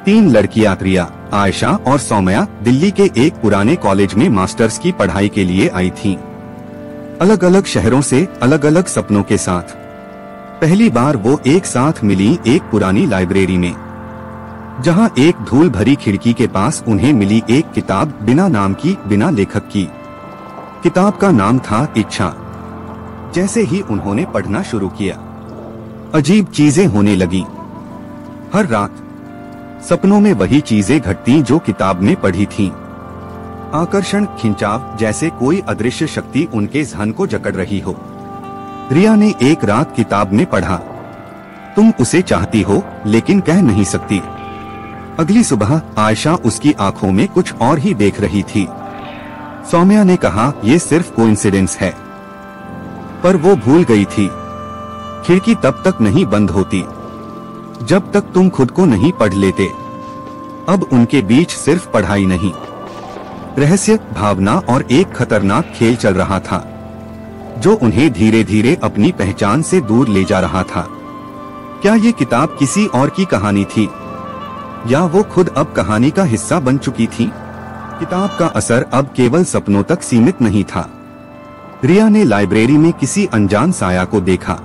तीन लड़कियां रिया, आयशा और सौम्या दिल्ली के एक पुराने कॉलेज में मास्टर्स की पढ़ाई के लिए आई थीं। अलग अलग शहरों से अलग अलग सपनों के साथ पहली बार वो एक साथ मिली एक पुरानी लाइब्रेरी में, जहां एक धूल भरी खिड़की के पास उन्हें मिली एक किताब, बिना नाम की, बिना लेखक की। किताब का नाम था इच्छा। जैसे ही उन्होंने पढ़ना शुरू किया, अजीब चीजें होने लगी। हर रात सपनों में वही चीजें घटती जो किताब में पढ़ी थीं। आकर्षण, खिंचाव, जैसे कोई अदृश्य शक्ति उनके ज़हन को जकड़ रही हो। रिया ने एक रात किताब में पढ़ा, तुम उसे चाहती हो लेकिन कह नहीं सकती। अगली सुबह आयशा उसकी आंखों में कुछ और ही देख रही थी। सौम्या ने कहा, ये सिर्फ कोइंसिडेंस है, पर वो भूल गई थी। खिड़की तब तक नहीं बंद होती जब तक तुम खुद को नहीं पढ़ लेते। अब उनके बीच सिर्फ पढ़ाई नहीं, रहस्य, भावना और एक खतरनाक खेल चल रहा था, जो उन्हें धीरे धीरे अपनी पहचान से दूर ले जा रहा था। क्या ये किताब किसी और की कहानी थी, या वो खुद अब कहानी का हिस्सा बन चुकी थी? किताब का असर अब केवल सपनों तक सीमित नहीं था। रिया ने लाइब्रेरी में किसी अनजान साया को देखा।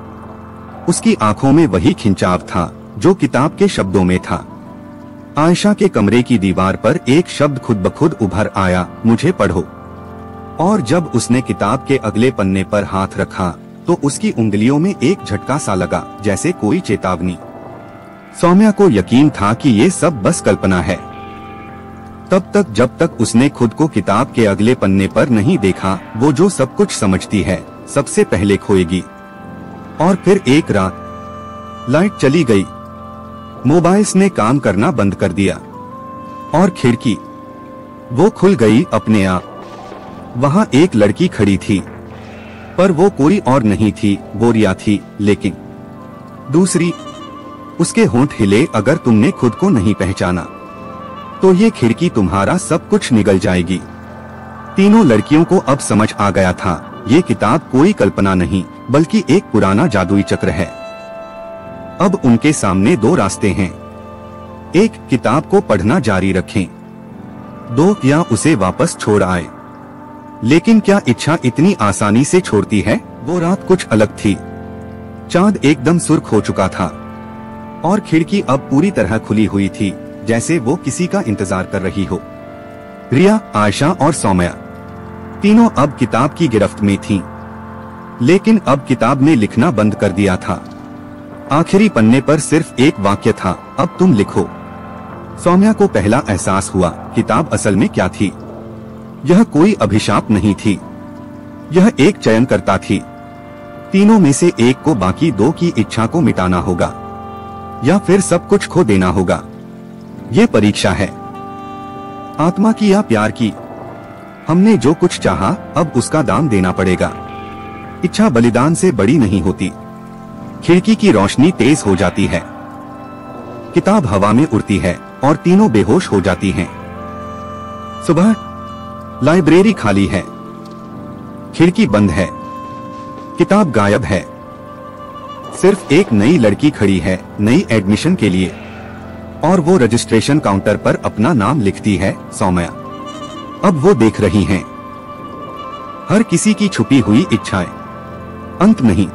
उसकी आंखों में वही खिंचाव था जो किताब के शब्दों में था। आयशा के कमरे की दीवार पर एक शब्द खुद ब खुद उभर आया, मुझे पढ़ो। और जब उसने किताब के अगले पन्ने पर हाथ रखा तो उसकी उंगलियों में एक झटका सा लगा, जैसे कोई चेतावनी। सौम्या को यकीन था कि ये सब बस कल्पना है, तब तक जब तक उसने खुद को किताब के अगले पन्ने पर नहीं देखा। वो जो सब कुछ समझती है सबसे पहले खोएगी। और फिर एक रात लाइट चली गई, मोबाइल्स ने काम करना बंद कर दिया और खिड़की वो खुल गई अपने आप। वहां एक लड़की खड़ी थी, पर वो कोई और नहीं थी, वो रिया थी, लेकिन दूसरी। उसके होंठ हिले, अगर तुमने खुद को नहीं पहचाना तो ये खिड़की तुम्हारा सब कुछ निगल जाएगी। तीनों लड़कियों को अब समझ आ गया था, ये किताब कोई कल्पना नहीं बल्कि एक पुराना जादुई चक्र है। अब उनके सामने दो रास्ते हैं, एक, किताब को पढ़ना जारी रखें, दो, या उसे वापस छोड़ आए। लेकिन क्या इच्छा इतनी आसानी से छोड़ती है? वो रात कुछ अलग थी। चांद एकदम सुर्ख हो चुका था और खिड़की अब पूरी तरह खुली हुई थी, जैसे वो किसी का इंतजार कर रही हो। रिया, आयशा और सौम्या तीनों अब किताब की गिरफ्त में थीं। लेकिन अब किताब ने लिखना बंद कर दिया था। आखिरी पन्ने पर सिर्फ एक वाक्य था, अब तुम लिखो। सौम्या को पहला एहसास हुआ, किताब असल में क्या थी। यह कोई अभिशाप नहीं थी, यह एक चयनकर्ता थी। तीनों में से एक को बाकी दो की इच्छा को मिटाना होगा, या फिर सब कुछ खो देना होगा। ये परीक्षा है, आत्मा की या प्यार की। हमने जो कुछ चाहा, अब उसका दाम देना पड़ेगा। इच्छा बलिदान से बड़ी नहीं होती। खिड़की की रोशनी तेज हो जाती है, किताब हवा में उड़ती है और तीनों बेहोश हो जाती हैं। सुबह लाइब्रेरी खाली है, खिड़की बंद है, किताब गायब है। सिर्फ एक नई लड़की खड़ी है, नई एडमिशन के लिए, और वो रजिस्ट्रेशन काउंटर पर अपना नाम लिखती है, सौम्या। अब वो देख रही हैं हर किसी की छुपी हुई इच्छाएं। अंत नहीं।